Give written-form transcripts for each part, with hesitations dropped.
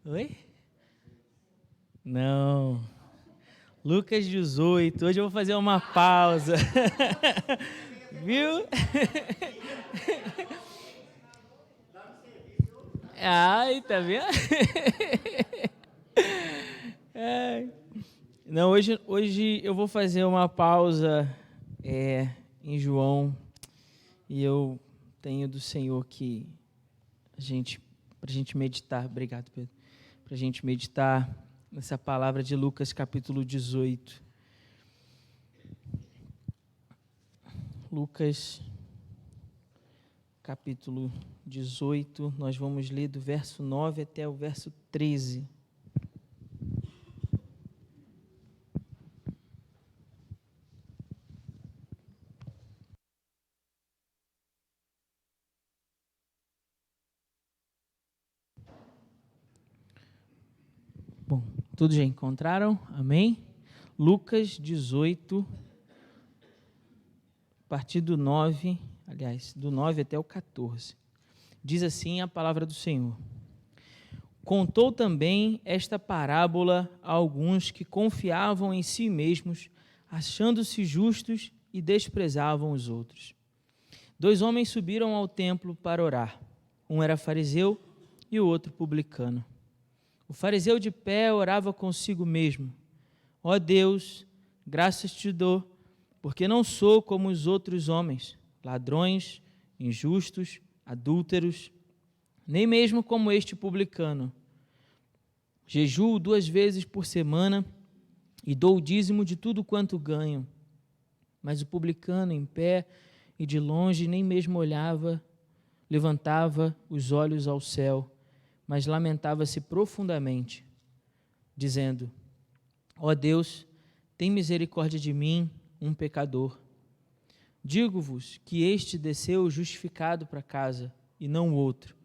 Oi? Não. Lucas 18. Hoje eu vou fazer uma pausa. Viu? Ai, tá vendo? Não, hoje eu vou fazer uma pausa em João e eu tenho do Senhor que pra gente meditar. Obrigado, Pedro. Pra gente meditar nessa palavra de Lucas capítulo 18. Lucas capítulo 18, nós vamos ler do verso 9 até o verso 13. Bom, todos já encontraram? Amém? Lucas 18, a partir do 9, do 9 até o 14. Diz assim a palavra do Senhor. Contou também esta parábola a alguns que confiavam em si mesmos, achando-se justos e desprezavam os outros. 2 homens subiram ao templo para orar. Um era fariseu e o outro publicano. O fariseu de pé orava consigo mesmo. Ó Deus, graças te dou, porque não sou como os outros homens, ladrões, injustos, adúlteros, nem mesmo como este publicano. Jejuo 2 vezes por semana e dou o dízimo de tudo quanto ganho. Mas o publicano, em pé e de longe, nem mesmo olhava, levantava os olhos ao céu, mas lamentava-se profundamente, dizendo: ó Deus, tem misericórdia de mim, um pecador. Digo-vos que este desceu justificado para casa, e não o outro,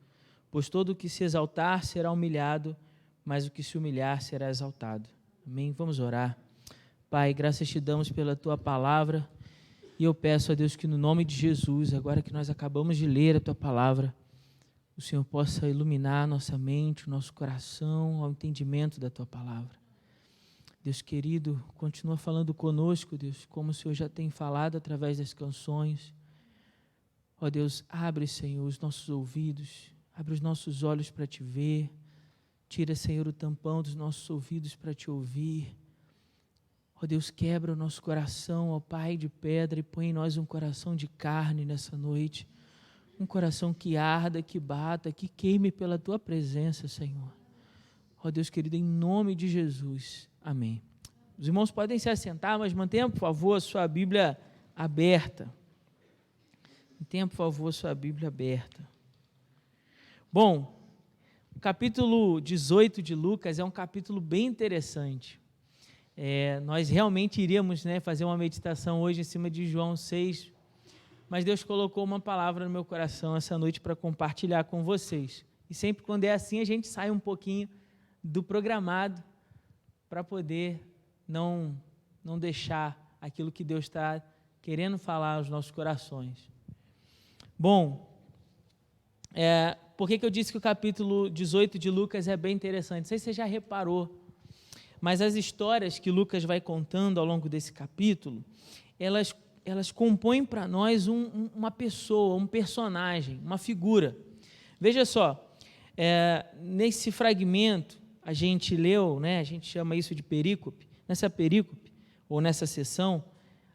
pois todo o que se exaltar será humilhado, mas o que se humilhar será exaltado. Amém? Vamos orar. Pai, graças te damos pela tua palavra, e eu peço a Deus que no nome de Jesus, agora que nós acabamos de ler a tua palavra, o Senhor possa iluminar a nossa mente, o nosso coração, ao entendimento da tua palavra. Deus querido, continua falando conosco, Deus, como o Senhor já tem falado através das canções. Ó Deus, abre, Senhor, os nossos ouvidos, abre os nossos olhos para te ver, tira, Senhor, o tampão dos nossos ouvidos para te ouvir. Ó Deus, quebra o nosso coração, ó Pai de pedra, e põe em nós um coração de carne nessa noite, um coração que arda, que bata, que queime pela tua presença, Senhor. Ó Deus querido, em nome de Jesus. Amém. Os irmãos podem se assentar, mas mantenha, por favor, a sua Bíblia aberta. Mantenha, por favor, a sua Bíblia aberta. Bom, o capítulo 18 de Lucas é um capítulo bem interessante. Nós realmente iríamos, fazer uma meditação hoje em cima de João 6, mas Deus colocou uma palavra no meu coração essa noite para compartilhar com vocês. E sempre quando é assim, a gente sai um pouquinho do programado para poder não deixar aquilo que Deus está querendo falar aos nossos corações. Bom, por que eu disse que o capítulo 18 de Lucas é bem interessante? Não sei se você já reparou, mas as histórias que Lucas vai contando ao longo desse capítulo, elas compõem para nós uma pessoa, um personagem, uma figura. Veja só, nesse fragmento a gente leu, a gente chama isso de perícope, nessa perícope, ou nessa sessão,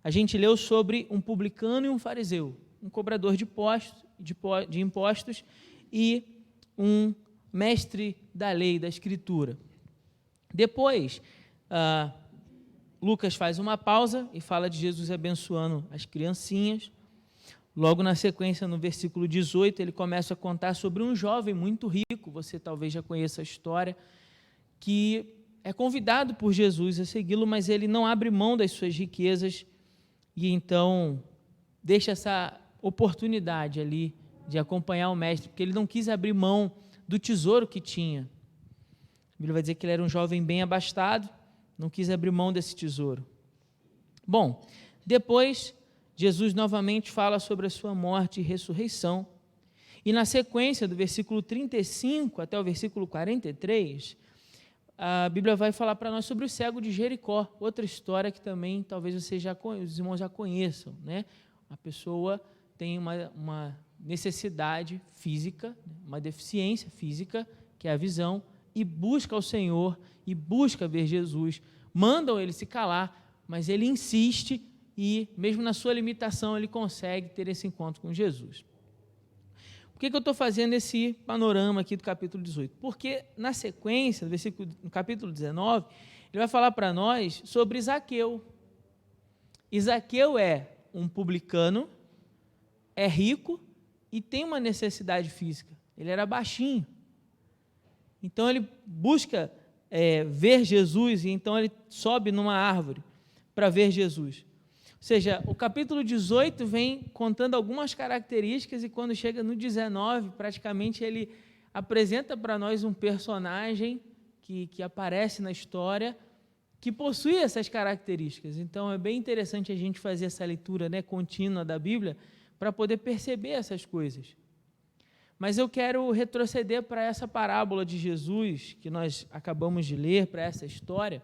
a gente leu sobre um publicano e um fariseu, um cobrador de impostos e um mestre da lei, da escritura. Depois, Lucas faz uma pausa e fala de Jesus abençoando as criancinhas. Logo na sequência, no versículo 18, ele começa a contar sobre um jovem muito rico, você talvez já conheça a história, que é convidado por Jesus a segui-lo, mas ele não abre mão das suas riquezas e então deixa essa oportunidade ali de acompanhar o mestre, porque ele não quis abrir mão do tesouro que tinha. A Bíblia vai dizer que ele era um jovem bem abastado, não quis abrir mão desse tesouro. Bom, depois Jesus novamente fala sobre a sua morte e ressurreição, E na sequência, do versículo 35 até o versículo 43, a Bíblia vai falar para nós sobre o cego de Jericó, outra história que também talvez os irmãos já conheçam, né? A pessoa tem uma necessidade física, uma deficiência física, que é a visão, e busca ao Senhor, e busca ver Jesus. Mandam ele se calar, mas ele insiste e, mesmo na sua limitação, ele consegue ter esse encontro com Jesus. Por que eu estou fazendo esse panorama aqui do capítulo 18? Porque, na sequência, no capítulo 19, ele vai falar para nós sobre Zaqueu. E Zaqueu é um publicano, é rico e tem uma necessidade física. Ele era baixinho. Então, ele busca ver Jesus, e então ele sobe numa árvore para ver Jesus. Ou seja, o capítulo 18 vem contando algumas características, e quando chega no 19, praticamente ele apresenta para nós um personagem que aparece na história, que possui essas características. Então, é bem interessante a gente fazer essa leitura, né, contínua da Bíblia, para poder perceber essas coisas. Mas eu quero retroceder para essa parábola de Jesus, que nós acabamos de ler, para essa história,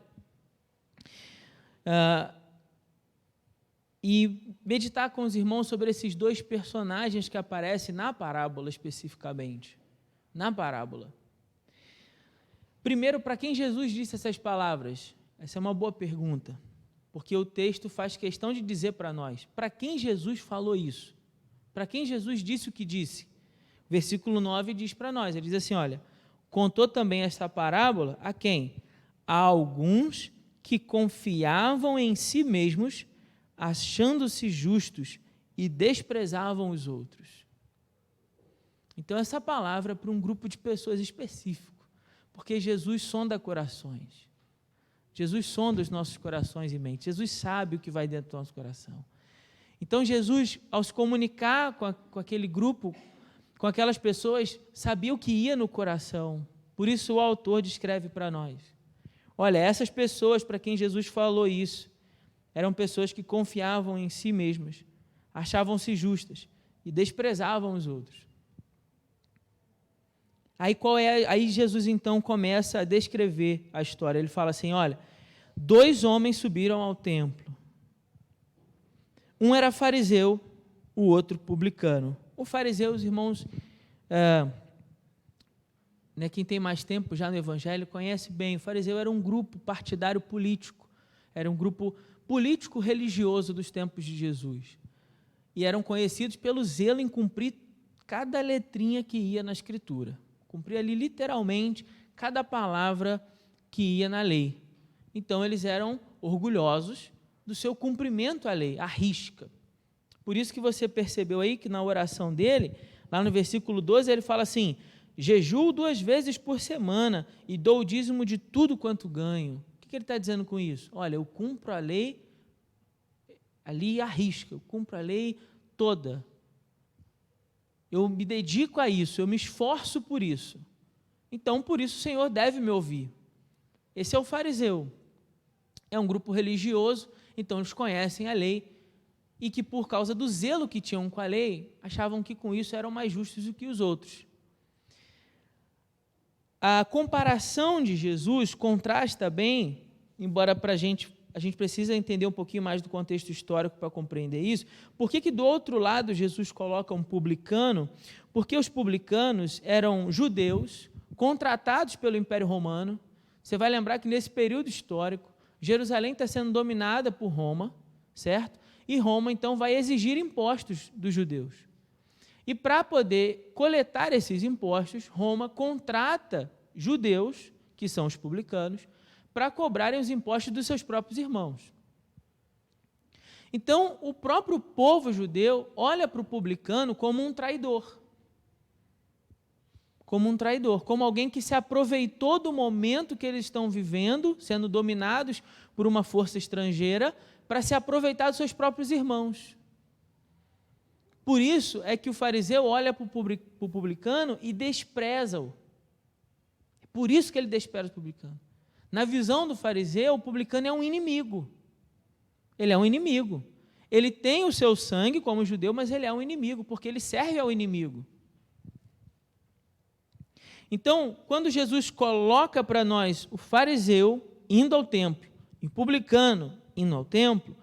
e meditar com os irmãos sobre esses dois personagens que aparecem na parábola especificamente. Na parábola. Primeiro, para quem Jesus disse essas palavras? Essa é uma boa pergunta, porque o texto faz questão de dizer para nós, para quem Jesus falou isso? Para quem Jesus disse o que disse? Versículo 9 diz para nós, ele diz assim, olha, contou também esta parábola a quem? A alguns que confiavam em si mesmos, achando-se justos e desprezavam os outros. Então, essa palavra é para um grupo de pessoas específico, porque Jesus sonda corações. Jesus sonda os nossos corações e mentes. Jesus sabe o que vai dentro do nosso coração. Então, Jesus, ao se comunicar com aquele grupo, com aquelas pessoas, sabia o que ia no coração. Por isso, o autor descreve para nós. Olha, essas pessoas para quem Jesus falou isso, eram pessoas que confiavam em si mesmas, achavam-se justas e desprezavam os outros. Aí Jesus então começa a descrever a história. Ele fala assim, olha, 2 homens subiram ao templo. Um era fariseu, o outro publicano. O fariseu, os irmãos, quem tem mais tempo já no Evangelho conhece bem. O fariseu era um grupo partidário político, era um grupo político-religioso dos tempos de Jesus. E eram conhecidos pelo zelo em cumprir cada letrinha que ia na Escritura. Cumprir ali literalmente cada palavra que ia na lei. Então, eles eram orgulhosos do seu cumprimento à lei, à risca. Por isso que você percebeu aí que na oração dele, lá no versículo 12, ele fala assim, jejuo 2 vezes por semana e dou o dízimo de tudo quanto ganho. O que ele está dizendo com isso? Olha, eu cumpro a lei ali à risca, eu cumpro a lei toda. Eu me dedico a isso, eu me esforço por isso. Então, por isso o Senhor deve me ouvir. Esse é o fariseu. É um grupo religioso, então eles conhecem a lei e que por causa do zelo que tinham com a lei, achavam que com isso eram mais justos do que os outros. A comparação de Jesus contrasta bem, embora a gente precisa entender um pouquinho mais do contexto histórico para compreender isso. Por que do outro lado Jesus coloca um publicano? Porque os publicanos eram judeus, contratados pelo Império Romano. Você vai lembrar que nesse período histórico, Jerusalém está sendo dominada por Roma, certo? E Roma, então, vai exigir impostos dos judeus. E para poder coletar esses impostos, Roma contrata judeus, que são os publicanos, para cobrarem os impostos dos seus próprios irmãos. Então, o próprio povo judeu olha para o publicano como um traidor. Como alguém que se aproveitou do momento que eles estão vivendo, sendo dominados por uma força estrangeira, para se aproveitar dos seus próprios irmãos. Por isso é que o fariseu olha para o publicano e despreza-o. É por isso que ele despreza o publicano. Na visão do fariseu, o publicano é um inimigo. Ele é um inimigo. Ele tem o seu sangue como judeu, mas ele é um inimigo, porque ele serve ao inimigo. Então, quando Jesus coloca para nós o fariseu indo ao templo e o publicano indo ao templo,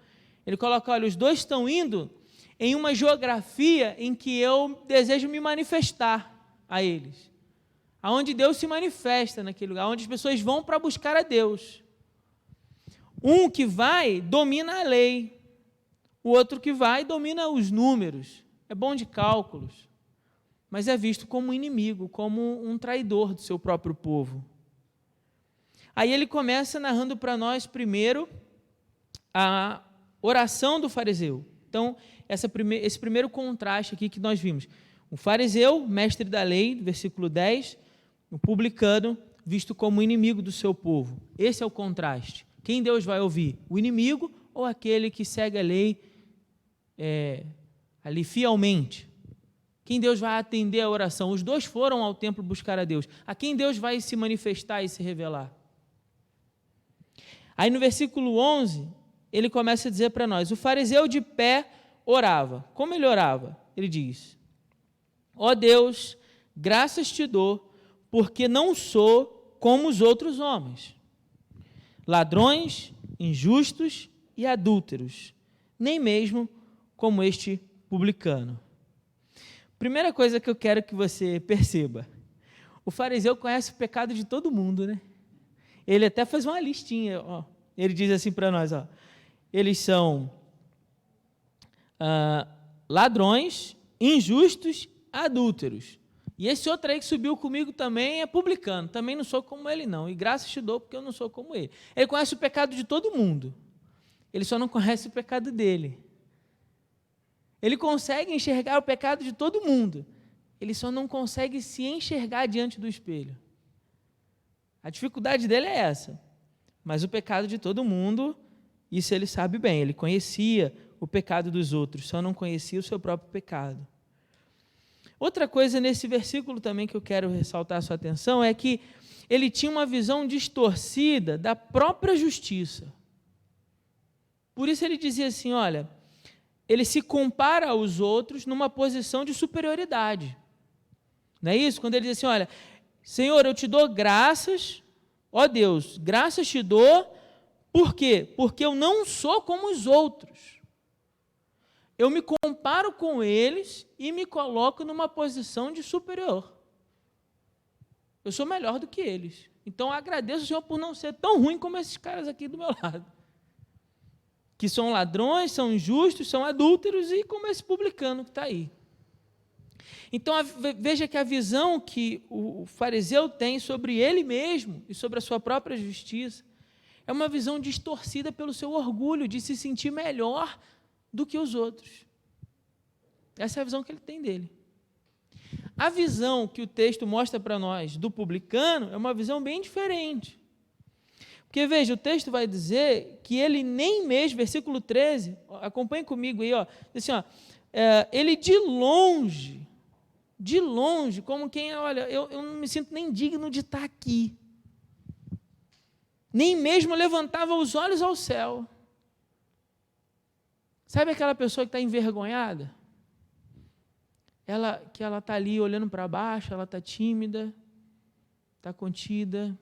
ele coloca, olha, os dois estão indo em uma geografia em que eu desejo me manifestar a eles. Aonde Deus se manifesta naquele lugar, onde as pessoas vão para buscar a Deus. Um que vai, domina a lei. O outro que vai, domina os números. É bom de cálculos. Mas é visto como um inimigo, como um traidor do seu próprio povo. Aí ele começa narrando para nós, primeiro, a oração do fariseu. Então, esse primeiro contraste aqui que nós vimos. O fariseu, mestre da lei, versículo 10, o publicano, visto como inimigo do seu povo. Esse é o contraste. Quem Deus vai ouvir? O inimigo ou aquele que segue a lei ali fielmente? Quem Deus vai atender a oração? Os dois foram ao templo buscar a Deus. A quem Deus vai se manifestar e se revelar? Aí no versículo 11, ele começa a dizer para nós, o fariseu de pé orava. Como ele orava? Ele diz, ó Deus, graças te dou, porque não sou como os outros homens, ladrões, injustos e adúlteros, nem mesmo como este publicano. Primeira coisa que eu quero que você perceba, o fariseu conhece o pecado de todo mundo, né? Ele até faz uma listinha, ó. Ele diz assim para nós, ó, eles são ladrões, injustos, adúlteros. E esse outro aí que subiu comigo também é publicano, também não sou como ele não, e graças te dou porque eu não sou como ele. Ele conhece o pecado de todo mundo, ele só não conhece o pecado dele. Ele consegue enxergar o pecado de todo mundo, ele só não consegue se enxergar diante do espelho. A dificuldade dele é essa, mas o pecado de todo mundo, isso ele sabe bem, ele conhecia o pecado dos outros, só não conhecia o seu próprio pecado. Outra coisa nesse versículo também que eu quero ressaltar a sua atenção é que ele tinha uma visão distorcida da própria justiça. Por isso ele dizia assim, olha, ele se compara aos outros numa posição de superioridade. Não é isso? Quando ele diz assim, olha, Senhor, eu te dou graças, ó Deus, graças te dou, por quê? Porque eu não sou como os outros. Eu me comparo com eles e me coloco numa posição de superior. Eu sou melhor do que eles. Então, agradeço ao Senhor por não ser tão ruim como esses caras aqui do meu lado. Que são ladrões, são injustos, são adúlteros e como esse publicano que está aí. Então, veja que a visão que o fariseu tem sobre ele mesmo e sobre a sua própria justiça é uma visão distorcida pelo seu orgulho de se sentir melhor do que os outros. Essa é a visão que ele tem dele. A visão que o texto mostra para nós do publicano é uma visão bem diferente. Porque, veja, o texto vai dizer que ele nem mesmo, versículo 13, acompanhe comigo aí, ó, diz assim, ó, ele de longe, como quem, olha, eu não me sinto nem digno de estar aqui. Nem mesmo levantava os olhos ao céu. Sabe aquela pessoa que está envergonhada? Que ela está ali olhando para baixo, ela está tímida, está contida.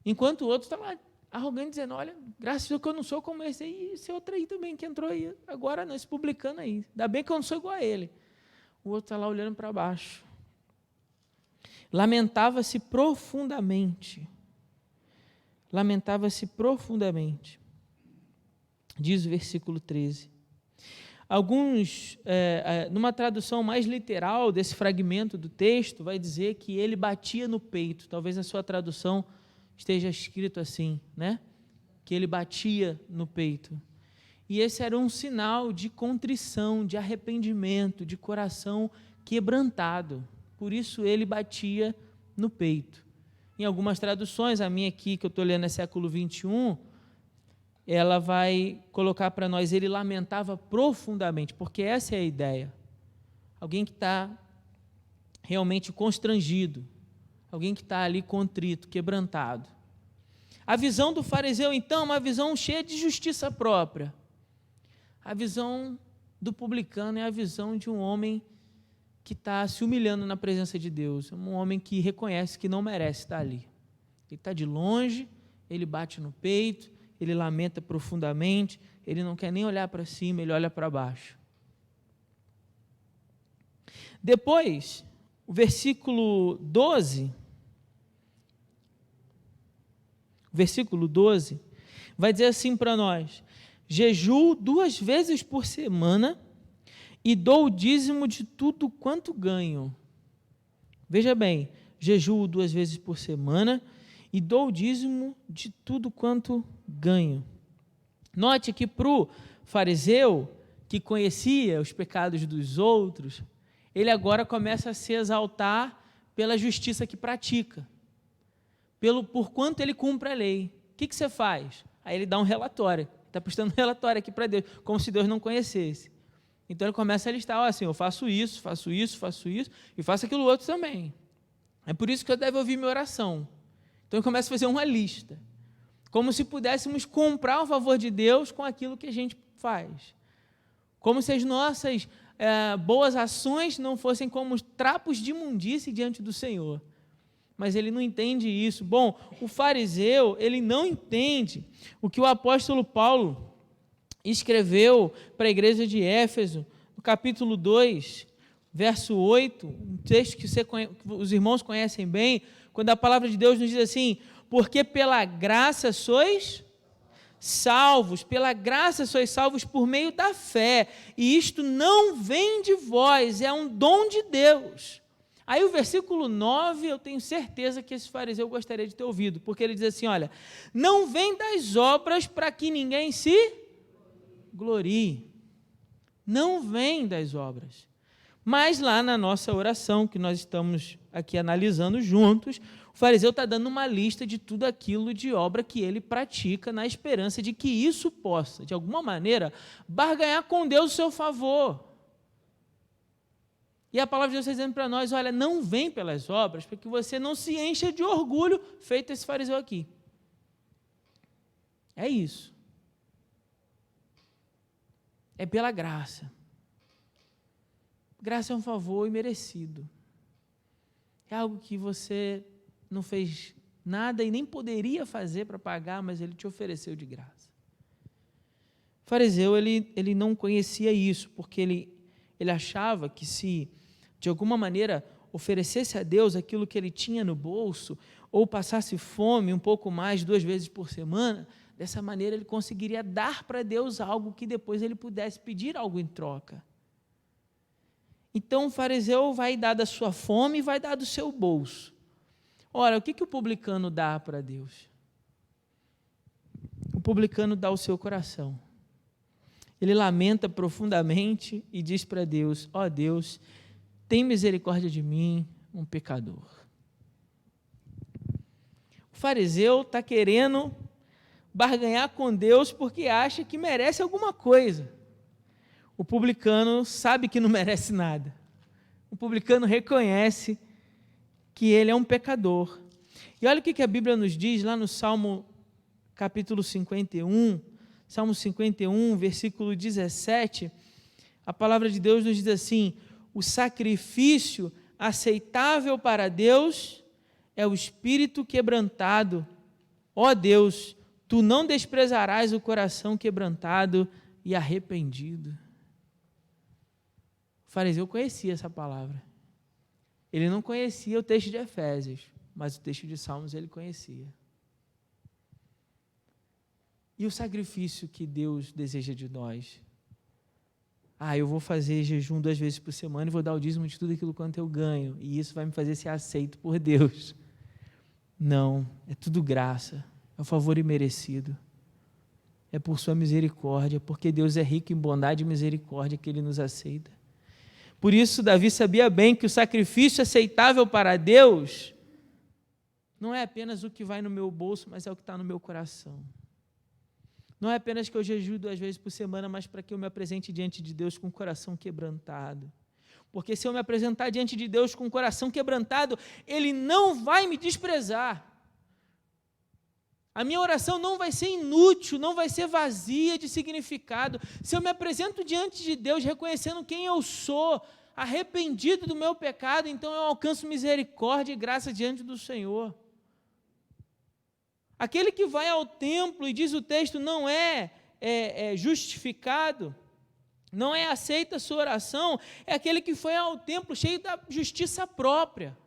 Enquanto o outro está lá arrogante, dizendo, olha, graças a Deus que eu não sou como esse aí, e esse outro aí também que entrou aí, agora não, esse publicano aí. Ainda bem que eu não sou igual a ele. O outro está lá olhando para baixo. Lamentava-se profundamente. Lamentava-se profundamente. Diz o versículo 13. Alguns, numa tradução mais literal desse fragmento do texto, vai dizer que ele batia no peito. Talvez a sua tradução esteja escrito assim, né? Que ele batia no peito. E esse era um sinal de contrição, de arrependimento, de coração quebrantado. Por isso ele batia no peito. Em algumas traduções, a minha aqui, que eu estou lendo é século 21, ela vai colocar para nós, ele lamentava profundamente, porque essa é a ideia. Alguém que está realmente constrangido, alguém que está ali contrito, quebrantado. A visão do fariseu, então, é uma visão cheia de justiça própria. A visão do publicano é a visão de um homem que está se humilhando na presença de Deus, é um homem que reconhece que não merece estar ali. Ele está de longe, ele bate no peito, ele lamenta profundamente, ele não quer nem olhar para cima, ele olha para baixo. Depois, o versículo 12, vai dizer assim para nós: jejuo 2 vezes por semana e dou o dízimo de tudo quanto ganho. Veja bem, jejuo 2 vezes por semana e dou o dízimo de tudo quanto ganho. Note que para o fariseu, que conhecia os pecados dos outros, ele agora começa a se exaltar pela justiça que pratica, por quanto ele cumpre a lei. O que você faz? Aí ele dá um relatório, está prestando um relatório aqui para Deus, como se Deus não conhecesse. Então ele começa a listar, assim, eu faço isso, e faço aquilo outro também. É por isso que eu devo ouvir minha oração. Então ele começa a fazer uma lista, como se pudéssemos comprar o favor de Deus com aquilo que a gente faz. Como se as nossas boas ações não fossem como trapos de imundície diante do Senhor. Mas ele não entende isso. Bom, o fariseu, ele não entende o que o apóstolo Paulo escreveu para a igreja de Éfeso, no capítulo 2, verso 8, um texto que os irmãos conhecem bem, quando a palavra de Deus nos diz assim: porque pela graça sois salvos, pela graça sois salvos por meio da fé, e isto não vem de vós, é um dom de Deus. Aí o versículo 9, eu tenho certeza que esse fariseu gostaria de ter ouvido, porque ele diz assim, olha, não vem das obras para que ninguém se glorie. Não vem das obras. Mas lá na nossa oração, que nós estamos aqui analisando juntos, o fariseu está dando uma lista de tudo aquilo de obra que ele pratica, na esperança de que isso possa, de alguma maneira, barganhar com Deus o seu favor. E a palavra de Deus está dizendo para nós, olha, não vem pelas obras, para que você não se encha de orgulho, feito esse fariseu aqui. É isso. É pela graça. Graça é um favor imerecido. É algo que você não fez nada e nem poderia fazer para pagar, mas ele te ofereceu de graça. O fariseu, ele não conhecia isso, porque ele achava que se, de alguma maneira, oferecesse a Deus aquilo que ele tinha no bolso, ou passasse fome um pouco mais 2 vezes por semana, dessa maneira ele conseguiria dar para Deus algo que depois ele pudesse pedir algo em troca. Então o fariseu vai dar da sua fome e vai dar do seu bolso. Ora, o que o publicano dá para Deus? O publicano dá o seu coração. Ele lamenta profundamente e diz para Deus, ó Deus, tem misericórdia de mim, um pecador. O fariseu está querendo barganhar com Deus porque acha que merece alguma coisa. O publicano sabe que não merece nada. O publicano reconhece que ele é um pecador. E olha o que a Bíblia nos diz lá no Salmo capítulo 51, Salmo 51, versículo 17, a palavra de Deus nos diz assim, o sacrifício aceitável para Deus é o espírito quebrantado. Ó Deus, tu não desprezarás o coração quebrantado e arrependido. O fariseu conhecia essa palavra. Ele não conhecia o texto de Efésios, mas o texto de Salmos ele conhecia. E o sacrifício que Deus deseja de nós? Eu vou fazer jejum 2 vezes por semana e vou dar o dízimo de tudo aquilo quanto eu ganho, e isso vai me fazer ser aceito por Deus. Não, é tudo graça, é um favor imerecido. É por sua misericórdia, porque Deus é rico em bondade e misericórdia que Ele nos aceita. Por isso, Davi sabia bem que o sacrifício aceitável para Deus não é apenas o que vai no meu bolso, mas é o que está no meu coração. Não é apenas que eu jejuo 2 vezes por semana, mas para que eu me apresente diante de Deus com o coração quebrantado. Porque se eu me apresentar diante de Deus com o coração quebrantado, Ele não vai me desprezar. A minha oração não vai ser inútil, não vai ser vazia de significado. Se eu me apresento diante de Deus reconhecendo quem eu sou, arrependido do meu pecado, então eu alcanço misericórdia e graça diante do Senhor. Aquele que vai ao templo, e diz o texto, não é justificado, não é aceita a sua oração, é aquele que foi ao templo cheio da justiça própria.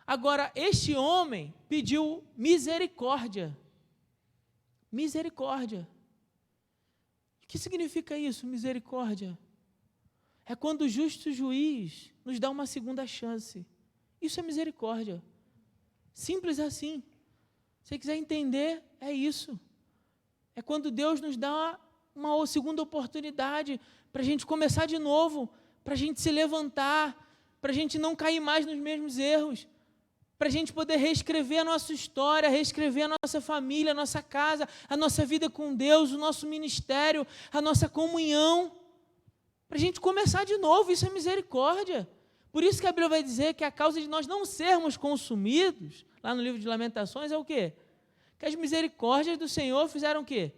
Agora, este homem pediu misericórdia. Misericórdia. O que significa isso, misericórdia? É quando o justo juiz nos dá uma segunda chance. Isso é misericórdia. Simples assim. Se você quiser entender, é isso. É quando Deus nos dá uma segunda oportunidade para a gente começar de novo, para a gente se levantar, para a gente não cair mais nos mesmos erros, para a gente poder reescrever a nossa história, reescrever a nossa família, a nossa casa, a nossa vida com Deus, o nosso ministério, a nossa comunhão, para a gente começar de novo. Isso é misericórdia. Por isso que a Bíblia vai dizer que a causa de nós não sermos consumidos, lá no livro de Lamentações, é o quê? Que as misericórdias do Senhor fizeram o quê?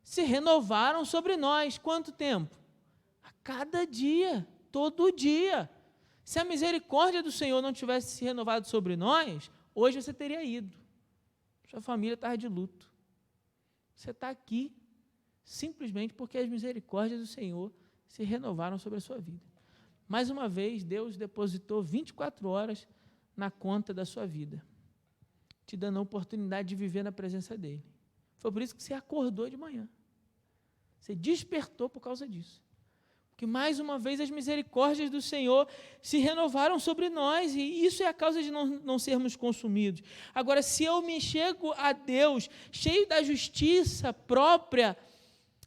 Se renovaram sobre nós. Quanto tempo? A cada dia, todo dia. Se a misericórdia do Senhor não tivesse se renovado sobre nós, hoje você teria ido. Sua família estava de luto. Você está aqui simplesmente porque as misericórdias do Senhor se renovaram sobre a sua vida. Mais uma vez, Deus depositou 24 horas na conta da sua vida, te dando a oportunidade de viver na presença dEle. Foi por isso que você acordou de manhã. Você despertou por causa disso. Porque, mais uma vez, as misericórdias do Senhor se renovaram sobre nós, e isso é a causa de não sermos consumidos. Agora, se eu me chego a Deus, cheio da justiça própria,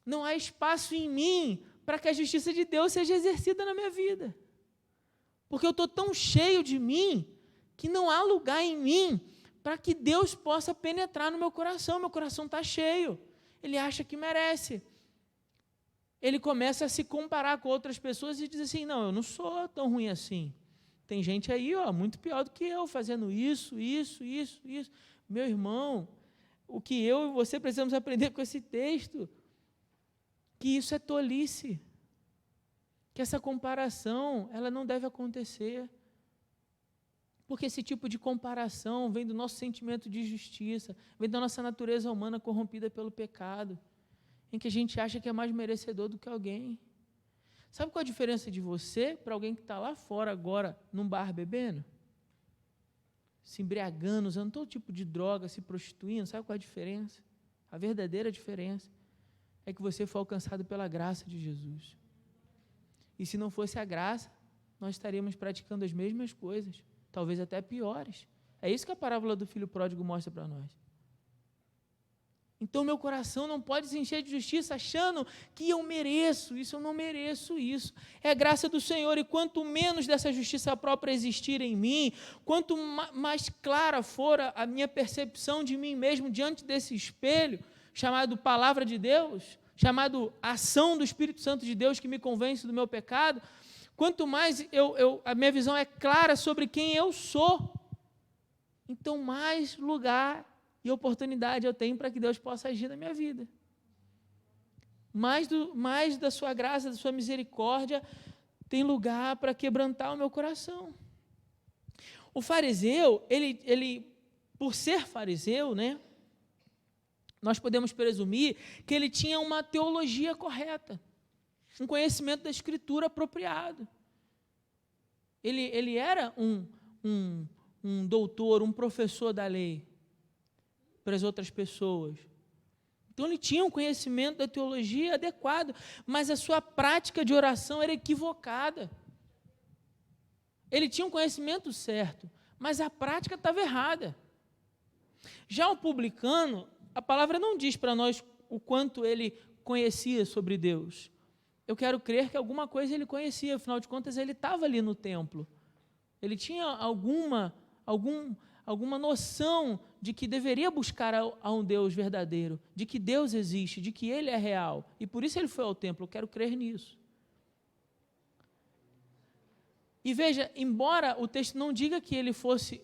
não há espaço em mim para que a justiça de Deus seja exercida na minha vida. Porque eu estou tão cheio de mim, que não há lugar em mim para que Deus possa penetrar no meu coração está cheio, ele acha que merece. Ele começa a se comparar com outras pessoas e diz assim, não, eu não sou tão ruim assim. Tem gente aí, muito pior do que eu, fazendo isso. Meu irmão, o que eu e você precisamos aprender com esse texto, que isso é tolice, que essa comparação, ela não deve acontecer. Porque esse tipo de comparação vem do nosso sentimento de justiça, vem da nossa natureza humana corrompida pelo pecado, em que a gente acha que é mais merecedor do que alguém. Sabe qual a diferença de você para alguém que está lá fora agora, num bar bebendo? Se embriagando, usando todo tipo de droga, se prostituindo, sabe qual a diferença? A verdadeira diferença é que você foi alcançado pela graça de Jesus. E se não fosse a graça, nós estaríamos praticando as mesmas coisas, talvez até piores. É isso que a parábola do filho pródigo mostra para nós. Então, meu coração não pode se encher de justiça achando que eu mereço isso, eu não mereço isso. É a graça do Senhor, e quanto menos dessa justiça própria existir em mim, quanto mais clara for a minha percepção de mim mesmo diante desse espelho, chamado Palavra de Deus, chamado Ação do Espírito Santo de Deus que me convence do meu pecado, quanto mais a minha visão é clara sobre quem eu sou, então mais lugar e oportunidade eu tenho para que Deus possa agir na minha vida. Mais da sua graça, da sua misericórdia, tem lugar para quebrantar o meu coração. O fariseu, ele por ser fariseu, né, nós podemos presumir que ele tinha uma teologia correta, um conhecimento da Escritura apropriado. Ele era um doutor, um professor da lei para as outras pessoas. Então ele tinha um conhecimento da teologia adequado, mas a sua prática de oração era equivocada. Ele tinha um conhecimento certo, mas a prática estava errada. Já o publicano, a palavra não diz para nós o quanto ele conhecia sobre Deus. Eu quero crer que alguma coisa ele conhecia, afinal de contas ele estava ali no templo. Ele tinha alguma noção de que deveria buscar a um Deus verdadeiro, de que Deus existe, de que Ele é real, e por isso ele foi ao templo. Eu quero crer nisso. E veja, embora o texto não diga que ele fosse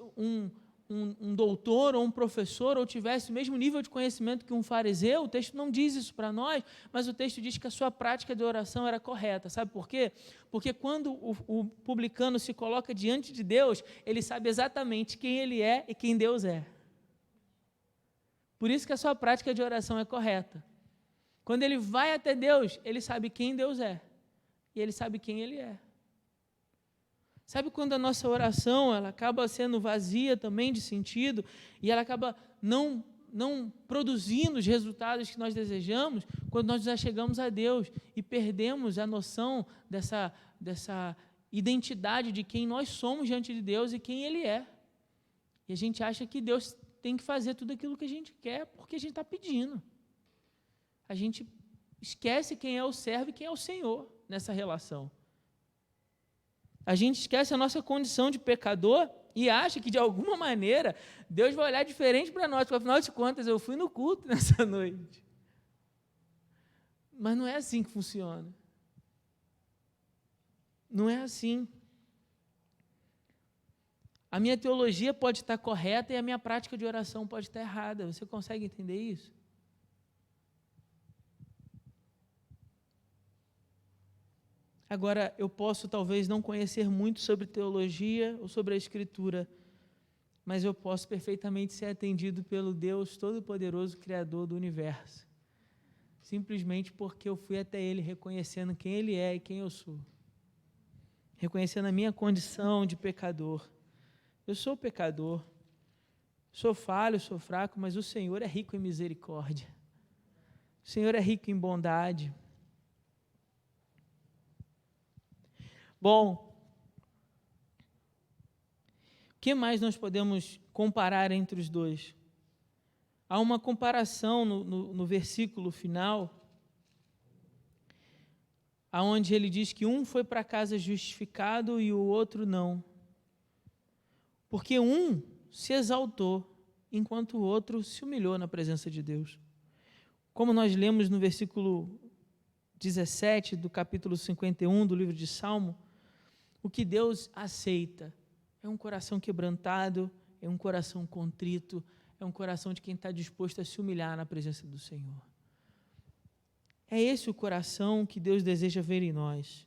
um doutor ou um professor, ou tivesse o mesmo nível de conhecimento que um fariseu. O texto não diz isso para nós, mas o texto diz que a sua prática de oração era correta. Sabe por quê? Porque quando o publicano se coloca diante de Deus, ele sabe exatamente quem ele é e quem Deus é. Por isso que a sua prática de oração é correta. Quando ele vai até Deus, ele sabe quem Deus é e ele sabe quem ele é. Sabe quando a nossa oração ela acaba sendo vazia também de sentido e ela acaba não produzindo os resultados que nós desejamos? Quando nós já chegamos a Deus e perdemos a noção dessa identidade de quem nós somos diante de Deus e quem Ele é. E a gente acha que Deus tem que fazer tudo aquilo que a gente quer porque a gente está pedindo. A gente esquece quem é o servo e quem é o Senhor nessa relação. A gente esquece a nossa condição de pecador e acha que, de alguma maneira, Deus vai olhar diferente para nós, porque, afinal de contas, eu fui no culto nessa noite. Mas não é assim que funciona. Não é assim. A minha teologia pode estar correta e a minha prática de oração pode estar errada. Você consegue entender isso? Agora, eu posso talvez não conhecer muito sobre teologia ou sobre a Escritura, mas eu posso perfeitamente ser atendido pelo Deus Todo-Poderoso, Criador do Universo, simplesmente porque eu fui até Ele reconhecendo quem Ele é e quem eu sou, reconhecendo a minha condição de pecador. Eu sou pecador, sou falho, sou fraco, mas o Senhor é rico em misericórdia, o Senhor é rico em bondade. Bom, o que mais nós podemos comparar entre os dois? Há uma comparação no versículo final, onde ele diz que um foi para casa justificado e o outro não. Porque um se exaltou, enquanto o outro se humilhou na presença de Deus. Como nós lemos no versículo 17 do capítulo 51 do livro de Salmo, o que Deus aceita é um coração quebrantado, é um coração contrito, é um coração de quem está disposto a se humilhar na presença do Senhor. É esse o coração que Deus deseja ver em nós.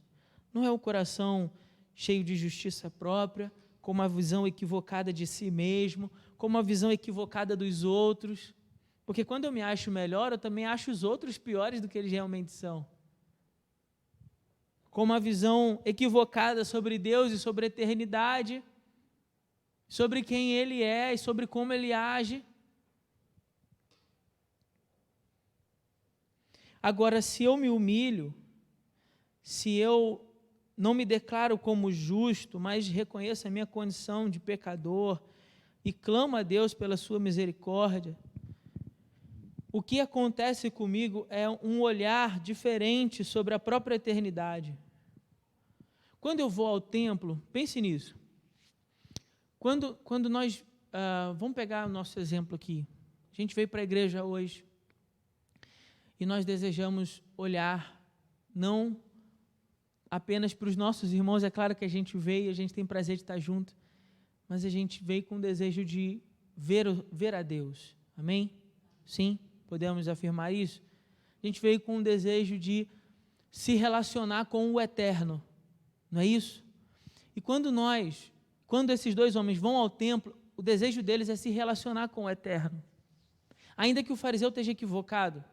Não é o coração cheio de justiça própria, com uma visão equivocada de si mesmo, com uma visão equivocada dos outros. Porque quando eu me acho melhor, eu também acho os outros piores do que eles realmente são. Com uma visão equivocada sobre Deus e sobre a eternidade, sobre quem Ele é e sobre como Ele age. Agora, se eu me humilho, se eu não me declaro como justo, mas reconheço a minha condição de pecador e clamo a Deus pela sua misericórdia, o que acontece comigo é um olhar diferente sobre a própria eternidade. Quando eu vou ao templo, pense nisso. Quando nós, vamos pegar o nosso exemplo aqui. A gente veio para a igreja hoje e nós desejamos olhar não apenas para os nossos irmãos. É claro que a gente veio, a gente tem prazer de estar junto, mas a gente veio com o desejo de ver a Deus. Amém? Sim? Podemos afirmar isso? A gente veio com o desejo de se relacionar com o eterno, não é isso? E quando esses dois homens vão ao templo, o desejo deles é se relacionar com o eterno. Ainda que o fariseu esteja equivocado,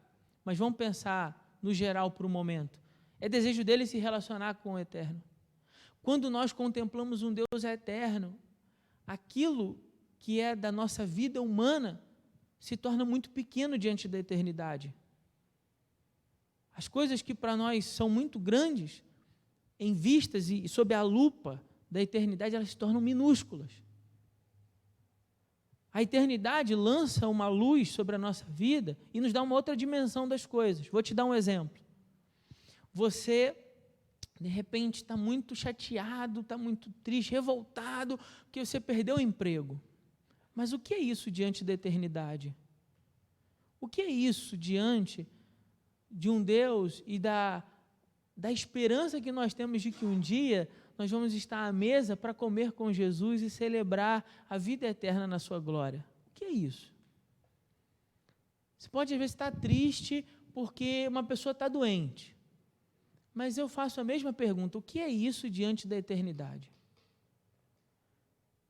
mas vamos pensar no geral por um momento. É desejo deles se relacionar com o eterno. Quando nós contemplamos um Deus eterno, aquilo que é da nossa vida humana se torna muito pequeno diante da eternidade. As coisas que para nós são muito grandes, em vistas e sob a lupa da eternidade, elas se tornam minúsculas. A eternidade lança uma luz sobre a nossa vida e nos dá uma outra dimensão das coisas. Vou te dar um exemplo. Você, de repente, está muito chateado, está muito triste, revoltado, porque você perdeu o emprego. Mas o que é isso diante da eternidade? O que é isso diante de um Deus e da da esperança que nós temos de que um dia nós vamos estar à mesa para comer com Jesus e celebrar a vida eterna na sua glória. O que é isso? Você pode, às vezes, estar triste porque uma pessoa está doente. Mas eu faço a mesma pergunta: o que é isso diante da eternidade?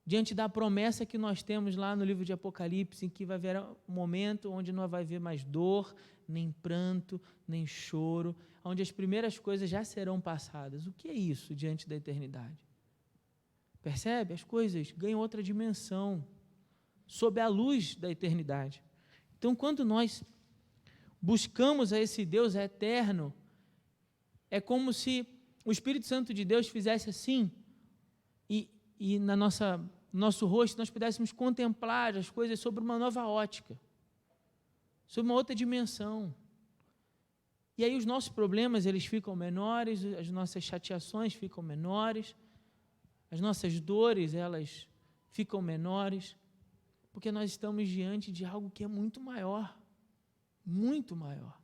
Diante da promessa que nós temos lá no livro de Apocalipse, em que vai haver um momento onde não vai haver mais dor, nem pranto, nem choro, onde as primeiras coisas já serão passadas. O que é isso diante da eternidade? Percebe? As coisas ganham outra dimensão, sob a luz da eternidade. Então, quando nós buscamos a esse Deus eterno, é como se o Espírito Santo de Deus fizesse assim, e no nosso rosto nós pudéssemos contemplar as coisas sobre uma nova ótica, sobre uma outra dimensão. E aí os nossos problemas, eles ficam menores, as nossas chateações ficam menores, as nossas dores, elas ficam menores, porque nós estamos diante de algo que é muito maior, muito maior.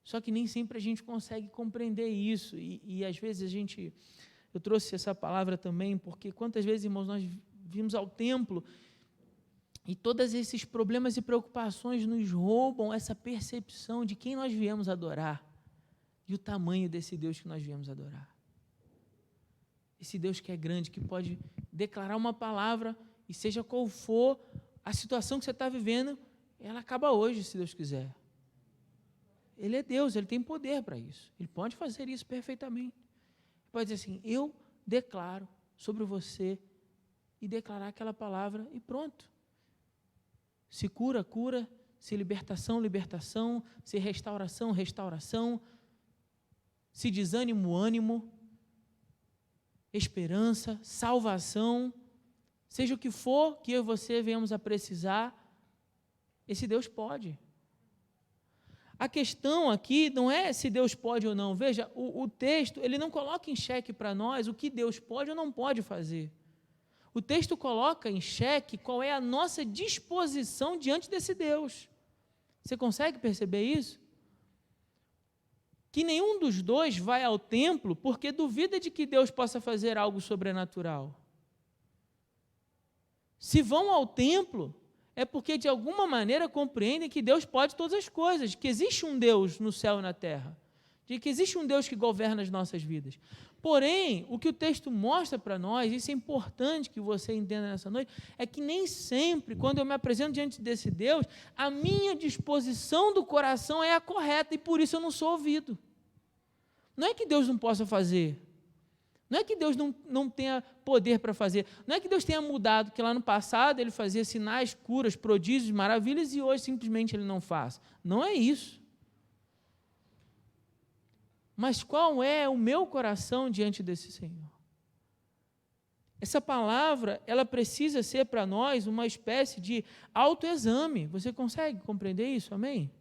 Só que nem sempre a gente consegue compreender isso, e às vezes eu trouxe essa palavra também, porque quantas vezes, irmãos, nós vimos ao templo e todos esses problemas e preocupações nos roubam essa percepção de quem nós viemos adorar e o tamanho desse Deus que nós viemos adorar. Esse Deus que é grande, que pode declarar uma palavra e seja qual for a situação que você está vivendo, ela acaba hoje, se Deus quiser. Ele é Deus, Ele tem poder para isso. Ele pode fazer isso perfeitamente. Pode dizer assim: eu declaro sobre você, e declarar aquela palavra e pronto. Se cura, cura, se libertação, libertação, se restauração, restauração, se desânimo, ânimo, esperança, salvação, seja o que for que eu e você venhamos a precisar, esse Deus pode. A questão aqui não é se Deus pode ou não. Veja, o texto, ele não coloca em xeque para nós o que Deus pode ou não pode fazer. O texto coloca em xeque qual é a nossa disposição diante desse Deus. Você consegue perceber isso? Que nenhum dos dois vai ao templo porque duvida de que Deus possa fazer algo sobrenatural. Se vão ao templo, é porque de alguma maneira compreendem que Deus pode todas as coisas, que existe um Deus no céu e na terra, de que existe um Deus que governa as nossas vidas. Porém, o que o texto mostra para nós, isso é importante que você entenda nessa noite, é que nem sempre, quando eu me apresento diante desse Deus, a minha disposição do coração é a correta e por isso eu não sou ouvido. Não é que Deus não possa fazer, não é que Deus não tenha poder para fazer, não é que Deus tenha mudado, que lá no passado Ele fazia sinais, curas, prodígios, maravilhas e hoje simplesmente Ele não faz. Não é isso. Mas qual é o meu coração diante desse Senhor? Essa palavra, ela precisa ser para nós uma espécie de autoexame. Você consegue compreender isso? Amém?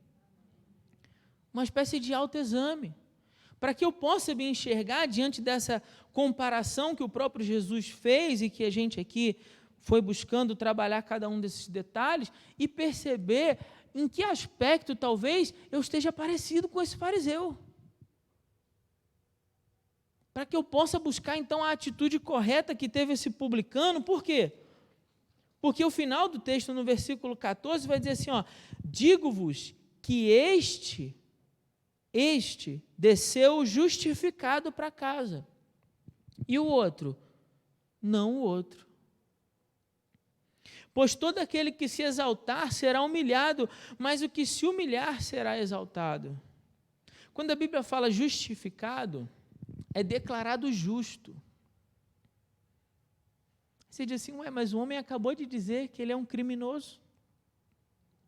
Uma espécie de autoexame. Para que eu possa me enxergar diante dessa comparação que o próprio Jesus fez e que a gente aqui foi buscando trabalhar cada um desses detalhes e perceber em que aspecto talvez eu esteja parecido com esse fariseu. Para que eu possa buscar então a atitude correta que teve esse publicano. Por quê? Porque o final do texto, no versículo 14, vai dizer assim, digo-vos que este desceu justificado para casa. E o outro? Não o outro. Pois todo aquele que se exaltar será humilhado, mas o que se humilhar será exaltado. Quando a Bíblia fala justificado, é declarado justo. Você diz assim, mas o homem acabou de dizer que ele é um criminoso.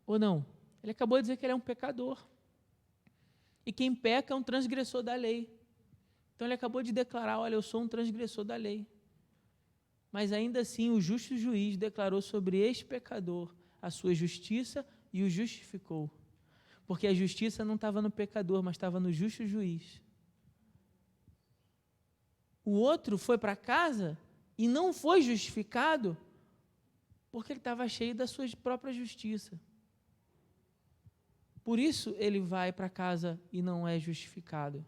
Ou não? Ele acabou de dizer que ele é um pecador. E quem peca é um transgressor da lei. Então ele acabou de declarar, olha, eu sou um transgressor da lei. Mas ainda assim o justo juiz declarou sobre este pecador a sua justiça e o justificou. Porque a justiça não estava no pecador, mas estava no justo juiz. O outro foi para casa e não foi justificado porque ele estava cheio da sua própria justiça. Por isso ele vai para casa e não é justificado.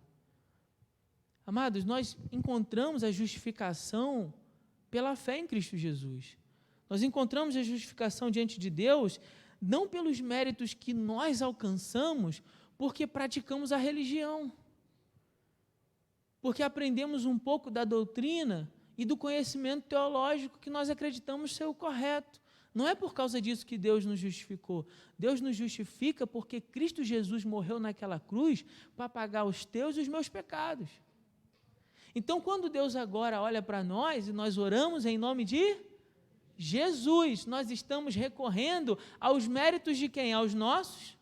Amados, nós encontramos a justificação pela fé em Cristo Jesus. Nós encontramos a justificação diante de Deus não pelos méritos que nós alcançamos, porque praticamos a religião, porque aprendemos um pouco da doutrina e do conhecimento teológico que nós acreditamos ser o correto. Não é por causa disso que Deus nos justificou. Deus nos justifica porque Cristo Jesus morreu naquela cruz para pagar os teus e os meus pecados. Então, quando Deus agora olha para nós e nós oramos em nome de Jesus, nós estamos recorrendo aos méritos de quem? Aos nossos?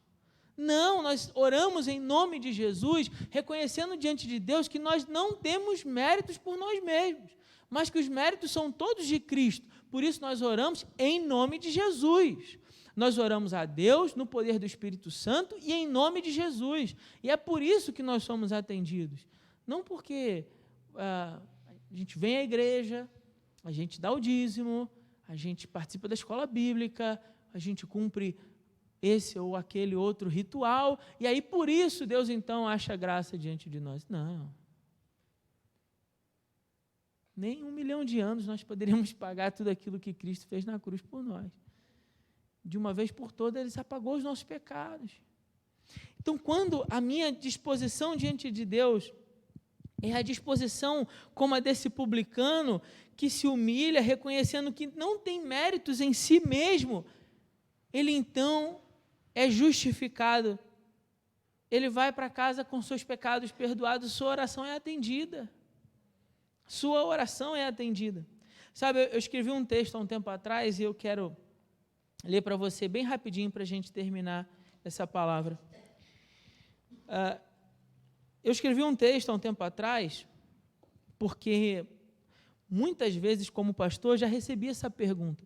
Não, nós oramos em nome de Jesus, reconhecendo diante de Deus que nós não temos méritos por nós mesmos, mas que os méritos são todos de Cristo. Por isso nós oramos em nome de Jesus. Nós oramos a Deus no poder do Espírito Santo e em nome de Jesus. E é por isso que nós somos atendidos. Não porque a gente vem à igreja, a gente dá o dízimo, a gente participa da escola bíblica, a gente cumpre esse ou aquele outro ritual, e aí por isso Deus então acha graça diante de nós. Não. Nem 1 milhão de anos nós poderíamos pagar tudo aquilo que Cristo fez na cruz por nós. De uma vez por todas, Ele apagou os nossos pecados. Então, quando a minha disposição diante de Deus é a disposição como a desse publicano, que se humilha, reconhecendo que não tem méritos em si mesmo, ele então é justificado. Ele vai para casa com seus pecados perdoados, sua oração é atendida. Sua oração é atendida. Sabe, eu escrevi um texto há um tempo atrás e eu quero ler para você bem rapidinho para a gente terminar essa palavra. Eu escrevi um texto há um tempo atrás porque muitas vezes, como pastor, já recebi essa pergunta.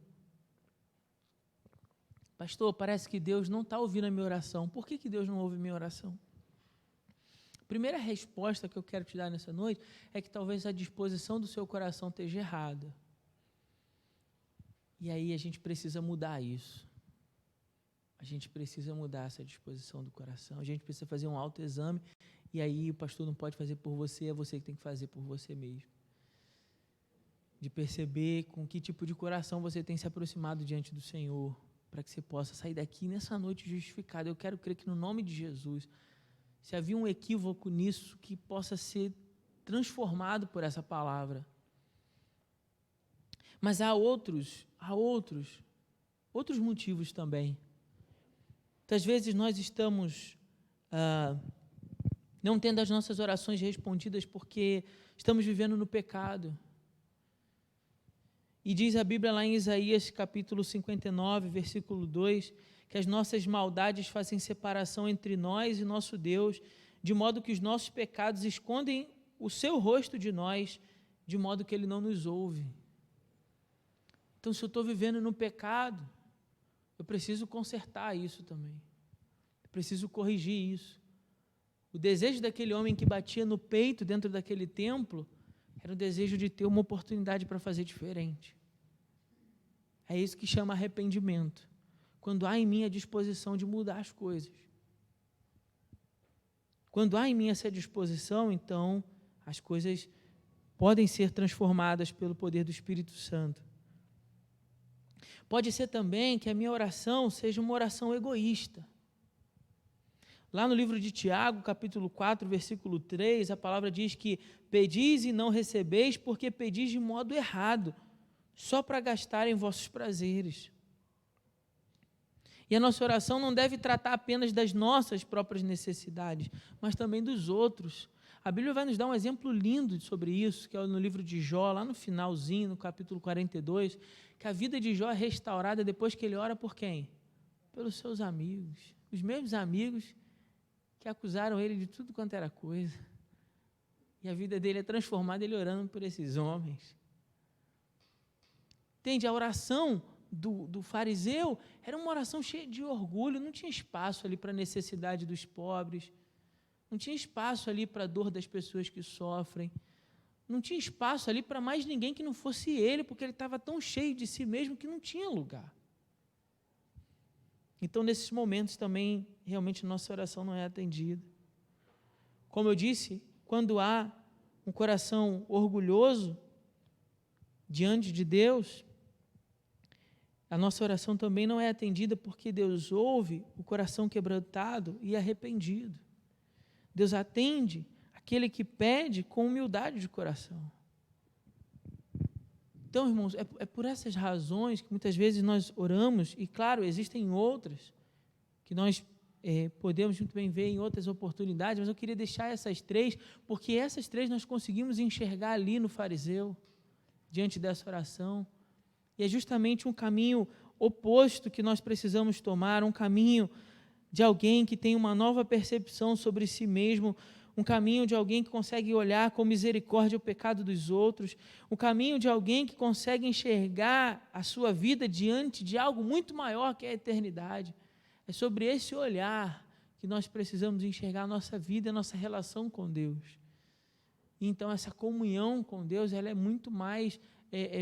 Pastor, parece que Deus não está ouvindo a minha oração. Por que Deus não ouve a minha oração? A primeira resposta que eu quero te dar nessa noite é que talvez a disposição do seu coração esteja errada. E aí a gente precisa mudar isso. A gente precisa mudar essa disposição do coração. A gente precisa fazer um autoexame. E aí o pastor não pode fazer por você, é você que tem que fazer por você mesmo. De perceber com que tipo de coração você tem se aproximado diante do Senhor, para que você possa sair daqui nessa noite justificado. Eu quero crer que no nome de Jesus, se havia um equívoco nisso, que possa ser transformado por essa palavra. Mas há outros motivos também. Muitas vezes nós estamos não tendo as nossas orações respondidas porque estamos vivendo no pecado. E diz a Bíblia lá em Isaías capítulo 59, versículo 2, que as nossas maldades fazem separação entre nós e nosso Deus, de modo que os nossos pecados escondem o seu rosto de nós, de modo que Ele não nos ouve. Então, se eu estou vivendo no pecado, eu preciso consertar isso também. Eu preciso corrigir isso. O desejo daquele homem que batia no peito dentro daquele templo era o desejo de ter uma oportunidade para fazer diferente. É isso que chama arrependimento. Quando há em mim a disposição de mudar as coisas. Quando há em mim essa disposição, então, as coisas podem ser transformadas pelo poder do Espírito Santo. Pode ser também que a minha oração seja uma oração egoísta. Lá no livro de Tiago, capítulo 4, versículo 3, a palavra diz que pedis e não recebeis, porque pedis de modo errado, só para gastarem vossos prazeres. E a nossa oração não deve tratar apenas das nossas próprias necessidades, mas também dos outros. A Bíblia vai nos dar um exemplo lindo sobre isso, que é no livro de Jó, lá no finalzinho, no capítulo 42, que a vida de Jó é restaurada depois que ele ora por quem? Pelos seus amigos. Os mesmos amigos que acusaram ele de tudo quanto era coisa. E a vida dele é transformada, ele orando por esses homens. Entende? A oração do fariseu era uma oração cheia de orgulho, não tinha espaço ali para a necessidade dos pobres, não tinha espaço ali para a dor das pessoas que sofrem, não tinha espaço ali para mais ninguém que não fosse ele, porque ele estava tão cheio de si mesmo que não tinha lugar. Então, nesses momentos também, realmente, nossa oração não é atendida. Como eu disse, quando há um coração orgulhoso diante de Deus, a nossa oração também não é atendida porque Deus ouve o coração quebrantado e arrependido. Deus atende aquele que pede com humildade de coração. Então, irmãos, é por essas razões que muitas vezes nós oramos, e claro, existem outras que nós podemos muito bem ver em outras oportunidades, mas eu queria deixar essas três, porque essas três nós conseguimos enxergar ali no fariseu, diante dessa oração. E é justamente um caminho oposto que nós precisamos tomar, um caminho de alguém que tem uma nova percepção sobre si mesmo, um caminho de alguém que consegue olhar com misericórdia o pecado dos outros, um caminho de alguém que consegue enxergar a sua vida diante de algo muito maior que a eternidade. É sobre esse olhar que nós precisamos enxergar a nossa vida, a nossa relação com Deus. Então, essa comunhão com Deus, ela é muito mais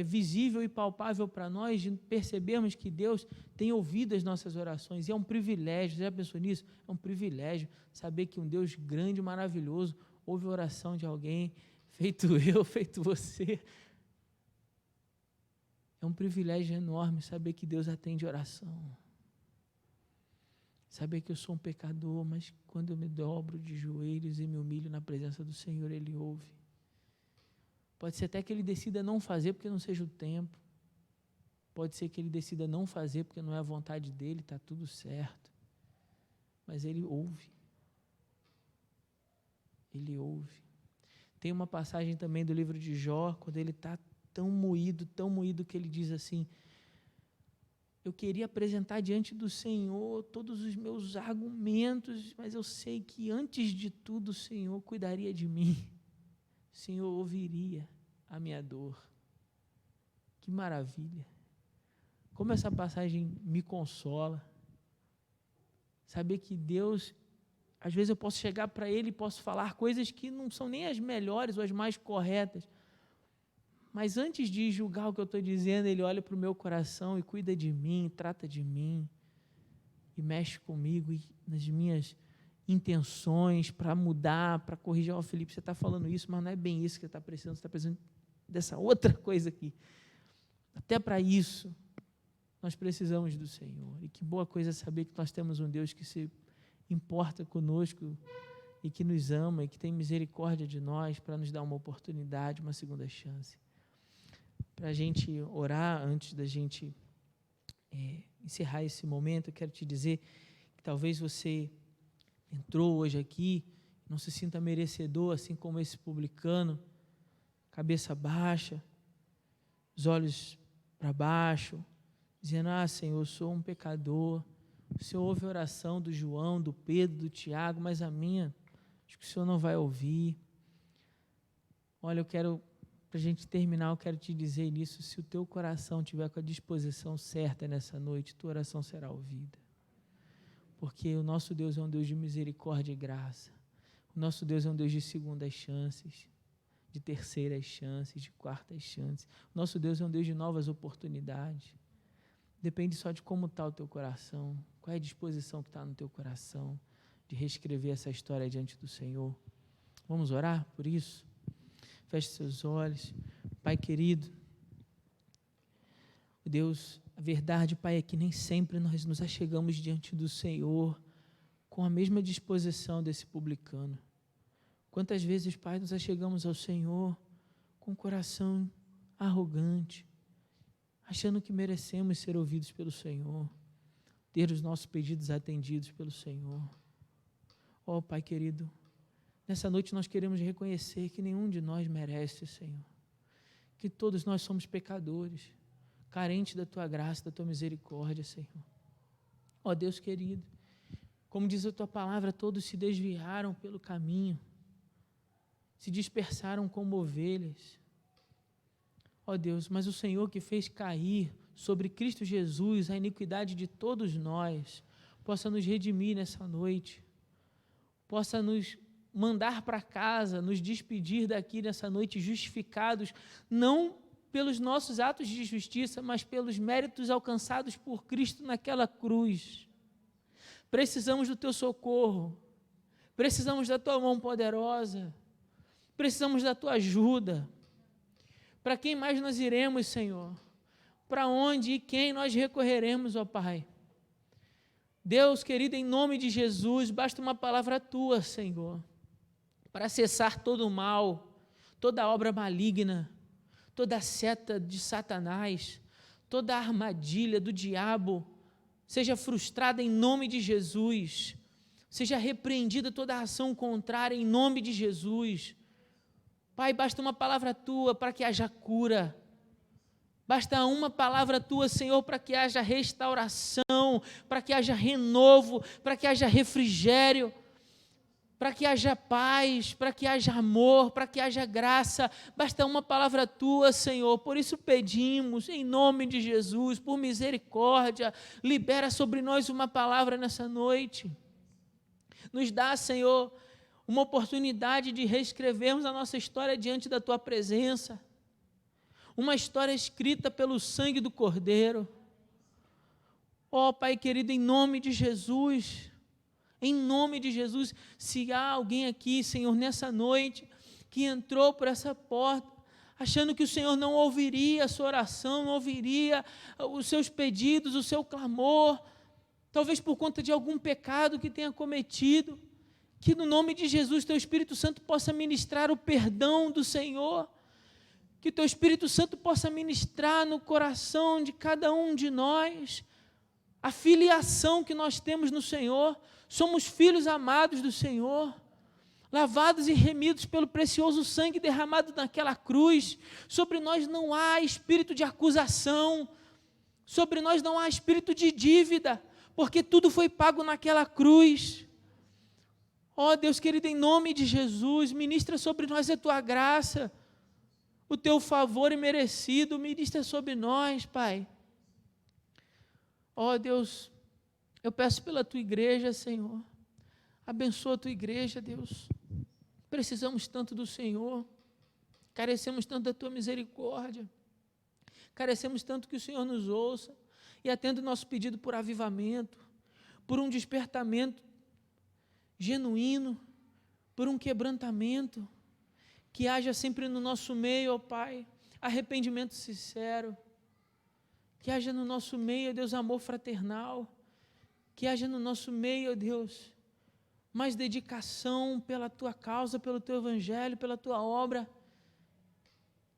visível e palpável para nós, de percebermos que Deus tem ouvido as nossas orações, e é um privilégio. Você já pensou nisso? É um privilégio saber que um Deus grande e maravilhoso ouve a oração de alguém, feito eu, feito você. É um privilégio enorme saber que Deus atende oração. Saber que eu sou um pecador, mas quando eu me dobro de joelhos e me humilho na presença do Senhor, Ele ouve. Pode ser até que Ele decida não fazer porque não seja o tempo. Pode ser que Ele decida não fazer porque não é a vontade dEle, está tudo certo. Mas Ele ouve. Ele ouve. Tem uma passagem também do livro de Jó, quando ele está tão moído, que ele diz assim: eu queria apresentar diante do Senhor todos os meus argumentos, mas eu sei que antes de tudo o Senhor cuidaria de mim. O Senhor ouviria a minha dor. Que maravilha. Como essa passagem me consola. Saber que Deus, às vezes eu posso chegar para Ele e posso falar coisas que não são nem as melhores ou as mais corretas, mas antes de julgar o que eu estou dizendo, Ele olha para o meu coração e cuida de mim, trata de mim, e mexe comigo e nas minhas intenções para mudar, para corrigir. Ó, Felipe, você está falando isso, mas não é bem isso que você está precisando dessa outra coisa aqui. Até para isso, nós precisamos do Senhor. E que boa coisa saber que nós temos um Deus que se importa conosco e que nos ama e que tem misericórdia de nós para nos dar uma oportunidade, uma segunda chance. Para a gente orar, antes da gente encerrar esse momento, eu quero te dizer que talvez você entrou hoje aqui, não se sinta merecedor, assim como esse publicano, cabeça baixa, os olhos para baixo, dizendo: ah, Senhor, eu sou um pecador. O Senhor ouve a oração do João, do Pedro, do Tiago, mas a minha, acho que o Senhor não vai ouvir. Olha, para a gente terminar, eu quero te dizer nisso: se o teu coração estiver com a disposição certa nessa noite, tua oração será ouvida. Porque o nosso Deus é um Deus de misericórdia e graça. O nosso Deus é um Deus de segundas chances, de terceiras chances, de quartas chances. O nosso Deus é um Deus de novas oportunidades. Depende só de como está o teu coração, qual é a disposição que está no teu coração de reescrever essa história diante do Senhor. Vamos orar por isso? Feche seus olhos. Pai querido, Deus, a verdade, Pai, é que nem sempre nós nos achegamos diante do Senhor com a mesma disposição desse publicano. Quantas vezes, Pai, nos achegamos ao Senhor com o coração arrogante, achando que merecemos ser ouvidos pelo Senhor, ter os nossos pedidos atendidos pelo Senhor. Ó, Pai querido, nessa noite nós queremos reconhecer que nenhum de nós merece, Senhor, que todos nós somos pecadores, carentes da Tua graça, da Tua misericórdia, Senhor. Ó Deus querido, como diz a Tua palavra, todos se desviaram pelo caminho, se dispersaram como ovelhas. Ó Deus, mas o Senhor que fez cair sobre Cristo Jesus a iniquidade de todos nós, possa nos redimir nessa noite, possa nos mandar para casa, nos despedir daqui nessa noite justificados, não pelos nossos atos de justiça, mas pelos méritos alcançados por Cristo naquela cruz. Precisamos do Teu socorro, precisamos da Tua mão poderosa, Precisamos da tua ajuda. Para quem mais nós iremos, Senhor? Para onde e quem nós recorreremos, ó Pai? Deus querido, em nome de Jesus, basta uma palavra tua, Senhor, para cessar todo o mal, toda obra maligna, toda seta de Satanás, toda armadilha do diabo, seja frustrada em nome de Jesus, seja repreendida toda ação contrária em nome de Jesus. Pai, basta uma palavra tua para que haja cura, basta uma palavra tua, Senhor, para que haja restauração, para que haja renovo, para que haja refrigério, para que haja paz, para que haja amor, para que haja graça. Basta uma palavra tua, Senhor. Por isso pedimos, em nome de Jesus, por misericórdia, libera sobre nós uma palavra nessa noite. Nos dá, Senhor, uma oportunidade de reescrevermos a nossa história diante da tua presença. Uma história escrita pelo sangue do Cordeiro. Ó Pai querido, em nome de Jesus, se há alguém aqui, Senhor, nessa noite, que entrou por essa porta, achando que o Senhor não ouviria a sua oração, não ouviria os seus pedidos, o seu clamor, talvez por conta de algum pecado que tenha cometido, que no nome de Jesus, teu Espírito Santo possa ministrar o perdão do Senhor, que teu Espírito Santo possa ministrar no coração de cada um de nós, a filiação que nós temos no Senhor. Somos filhos amados do Senhor, lavados e remidos pelo precioso sangue derramado naquela cruz. Sobre nós não há espírito de acusação, sobre nós não há espírito de dívida, porque tudo foi pago naquela cruz. Ó Deus querido, em nome de Jesus, ministra sobre nós a tua graça, o teu favor imerecido, ministra sobre nós, Pai. Ó Deus, eu peço pela tua igreja, Senhor, abençoa a tua igreja, Deus. Precisamos tanto do Senhor, carecemos tanto da tua misericórdia, carecemos tanto que o Senhor nos ouça e atenda o nosso pedido por avivamento, por um despertamento genuíno, por um quebrantamento, que haja sempre no nosso meio, ó Pai, arrependimento sincero, que haja no nosso meio, ó Deus, amor fraternal, que haja no nosso meio, ó Deus, mais dedicação pela tua causa, pelo teu evangelho, pela tua obra,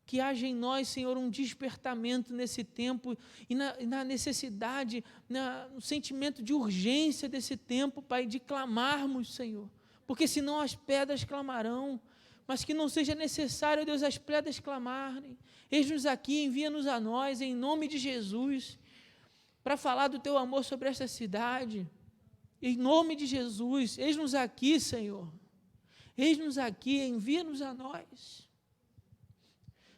que haja em nós, Senhor, um despertamento nesse tempo e na necessidade, no sentimento de urgência desse tempo, Pai, de clamarmos, Senhor, porque senão as pedras clamarão, mas que não seja necessário, Deus, as pedras clamarem. Eis-nos aqui, envia-nos a nós, em nome de Jesus, para falar do teu amor sobre esta cidade, em nome de Jesus. Eis-nos aqui, Senhor, eis-nos aqui, envia-nos a nós,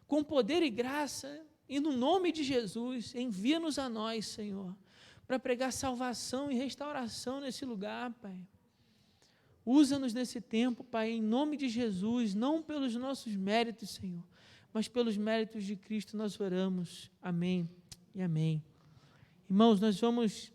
com poder e graça, e no nome de Jesus, envia-nos a nós, Senhor, para pregar salvação e restauração nesse lugar, Pai. Usa-nos nesse tempo, Pai, em nome de Jesus, não pelos nossos méritos, Senhor, mas pelos méritos de Cristo nós oramos. Amém e amém. Irmãos, nós vamos